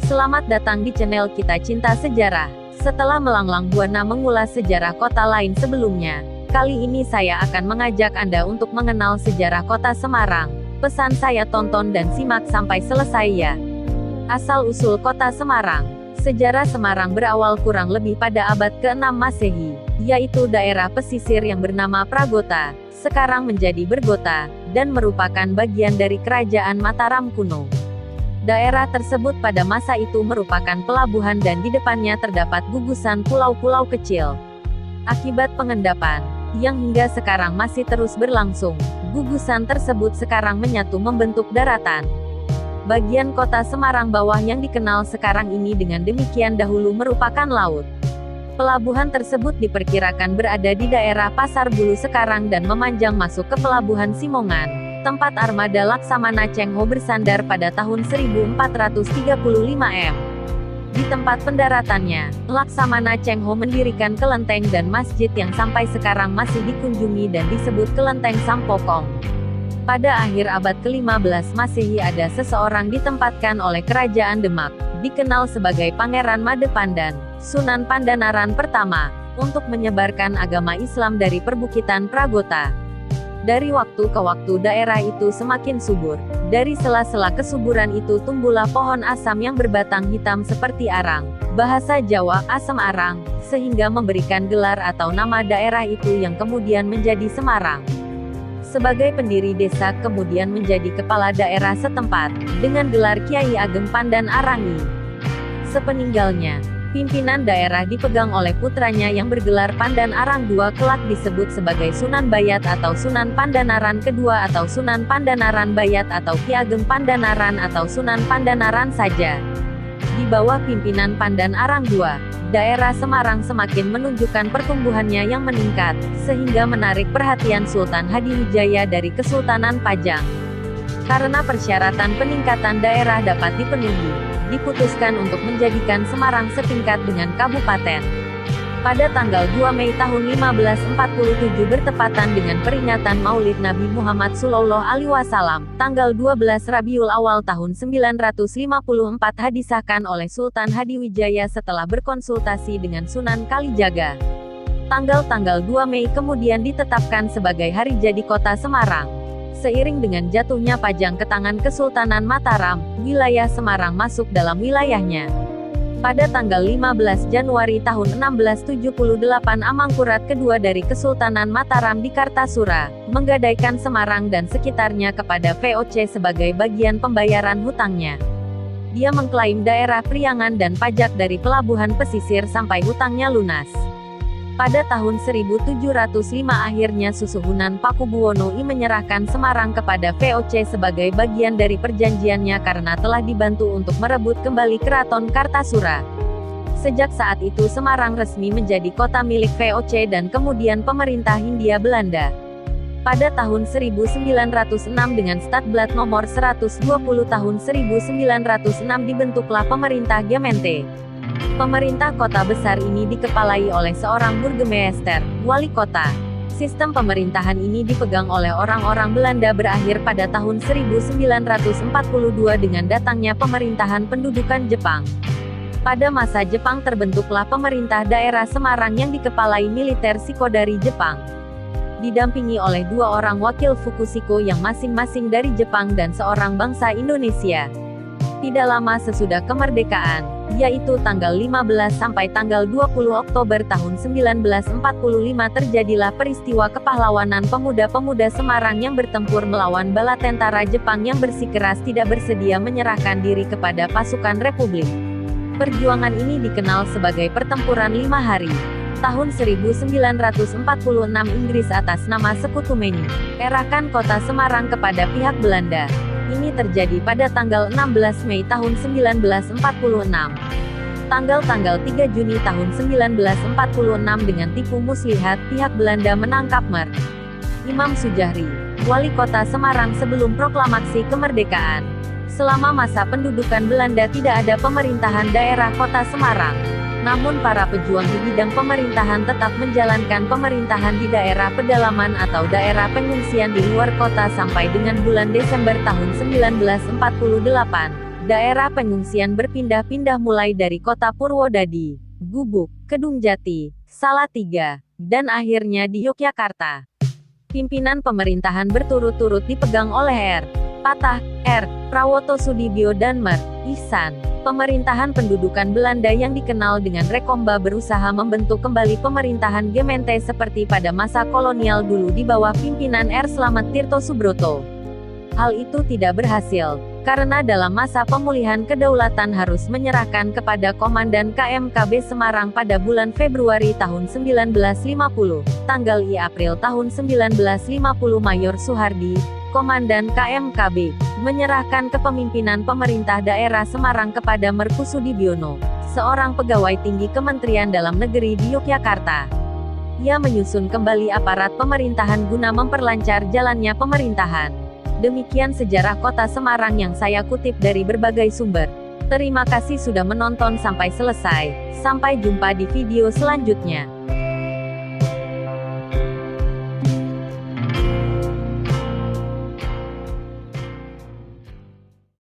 Selamat datang di channel kita Cinta Sejarah. Setelah melanglang buana mengulas sejarah kota lain sebelumnya, kali ini saya akan mengajak Anda untuk mengenal sejarah kota Semarang. Pesan saya tonton dan simak sampai selesai ya. Asal-usul kota Semarang. Sejarah Semarang berawal kurang lebih pada abad ke-6 Masehi, yaitu daerah pesisir yang bernama Pragota, sekarang menjadi Bergota, dan merupakan bagian dari Kerajaan Mataram kuno. Daerah tersebut pada masa itu merupakan pelabuhan dan di depannya terdapat gugusan pulau-pulau kecil. Akibat pengendapan, yang hingga sekarang masih terus berlangsung, gugusan tersebut sekarang menyatu membentuk daratan. Bagian kota Semarang bawah yang dikenal sekarang ini dengan demikian dahulu merupakan laut. Pelabuhan tersebut diperkirakan berada di daerah Pasar Bulu sekarang dan memanjang masuk ke pelabuhan Simongan, tempat armada Laksamana Cheng Ho bersandar pada tahun 1435 m. Di tempat pendaratannya, Laksamana Cheng Ho mendirikan kelenteng dan masjid yang sampai sekarang masih dikunjungi dan disebut Kelenteng Sampokong. Pada akhir abad ke-15 Masehi ada seseorang ditempatkan oleh Kerajaan Demak, dikenal sebagai Pangeran Madepandan, Sunan Pandanaran pertama, untuk menyebarkan agama Islam dari perbukitan Pragota. Dari waktu ke waktu daerah itu semakin subur. Dari sela-sela kesuburan itu tumbuhlah pohon asam yang berbatang hitam seperti arang, bahasa Jawa, asam arang, sehingga memberikan gelar atau nama daerah itu yang kemudian menjadi Semarang. Sebagai pendiri desa kemudian menjadi kepala daerah setempat, dengan gelar Kiai Ageng Pandan Arangi. Sepeninggalnya, pimpinan daerah dipegang oleh putranya yang bergelar Pandan Arang II, kelak disebut sebagai Sunan Bayat atau Sunan Pandanaran kedua atau Sunan Pandanaran Bayat atau Ki Ageng Pandanaran atau Sunan Pandanaran saja. Di bawah pimpinan Pandan Arang II, daerah Semarang semakin menunjukkan pertumbuhannya yang meningkat, sehingga menarik perhatian Sultan Hadiwijaya dari Kesultanan Pajang. Karena persyaratan peningkatan daerah dapat dipenuhi, diputuskan untuk menjadikan Semarang setingkat dengan kabupaten. Pada tanggal 2 Mei tahun 1547 bertepatan dengan peringatan Maulid Nabi Muhammad Shallallahu Alaihi Wasallam, tanggal 12 Rabiul Awal tahun 954 disahkan oleh Sultan Hadiwijaya setelah berkonsultasi dengan Sunan Kalijaga. Tanggal 2 Mei kemudian ditetapkan sebagai hari jadi kota Semarang. Seiring dengan jatuhnya Pajang ke tangan Kesultanan Mataram, wilayah Semarang masuk dalam wilayahnya. Pada tanggal 15 Januari tahun 1678 Amangkurat kedua dari Kesultanan Mataram di Kartasura, menggadaikan Semarang dan sekitarnya kepada VOC sebagai bagian pembayaran hutangnya. Dia mengklaim daerah Priangan dan pajak dari pelabuhan pesisir sampai hutangnya lunas. Pada tahun 1705 akhirnya Susuhunan Pakubuwono I menyerahkan Semarang kepada VOC sebagai bagian dari perjanjiannya karena telah dibantu untuk merebut kembali Keraton Kartasura. Sejak saat itu Semarang resmi menjadi kota milik VOC dan kemudian pemerintah Hindia Belanda. Pada tahun 1906 dengan Stadblad nomor 120 tahun 1906 dibentuklah pemerintah Gemeente. Pemerintah kota besar ini dikepalai oleh seorang burgemeester, wali kota. Sistem pemerintahan ini dipegang oleh orang-orang Belanda berakhir pada tahun 1942 dengan datangnya pemerintahan pendudukan Jepang. Pada masa Jepang terbentuklah pemerintah daerah Semarang yang dikepalai militer Shikodari Jepang. Didampingi oleh dua orang wakil Fukushiko yang masing-masing dari Jepang dan seorang bangsa Indonesia. Tidak lama sesudah kemerdekaan, yaitu tanggal 15 sampai tanggal 20 Oktober tahun 1945 terjadilah peristiwa kepahlawanan pemuda-pemuda Semarang yang bertempur melawan bala tentara Jepang yang bersikeras tidak bersedia menyerahkan diri kepada pasukan Republik. Perjuangan ini dikenal sebagai Pertempuran 5 Hari. Tahun 1946 Inggris atas nama Sekutu menyerahkan kota Semarang kepada pihak Belanda. Ini terjadi pada tanggal 16 Mei tahun 1946. Tanggal 3 Juni tahun 1946 dengan tipu muslihat, pihak Belanda menangkap Mer. Imam Sujahri, wali kota Semarang sebelum proklamasi kemerdekaan. Selama masa pendudukan Belanda tidak ada pemerintahan daerah kota Semarang. Namun para pejuang di bidang pemerintahan tetap menjalankan pemerintahan di daerah pedalaman atau daerah pengungsian di luar kota sampai dengan bulan Desember tahun 1948. Daerah pengungsian berpindah-pindah mulai dari kota Purwodadi, Gubuk, Kedung Jati, Salatiga, dan akhirnya di Yogyakarta. Pimpinan pemerintahan berturut-turut dipegang oleh R. Patah, R. Prawoto Sudibyo dan Mer. Ihsan. Pemerintahan pendudukan Belanda yang dikenal dengan Rekomba berusaha membentuk kembali pemerintahan Gemeente seperti pada masa kolonial dulu di bawah pimpinan R. Slamet Tirto Subroto. Hal itu tidak berhasil, karena dalam masa pemulihan kedaulatan harus menyerahkan kepada Komandan KMKB Semarang pada bulan Februari tahun 1950. Tanggal I April tahun 1950 Mayor Suhardi, Komandan KMKB, menyerahkan kepemimpinan pemerintah daerah Semarang kepada Merkusudibyono, seorang pegawai tinggi Kementerian Dalam Negeri di Yogyakarta. Ia menyusun kembali aparat pemerintahan guna memperlancar jalannya pemerintahan. Demikian sejarah kota Semarang yang saya kutip dari berbagai sumber. Terima kasih sudah menonton sampai selesai. Sampai jumpa di video selanjutnya.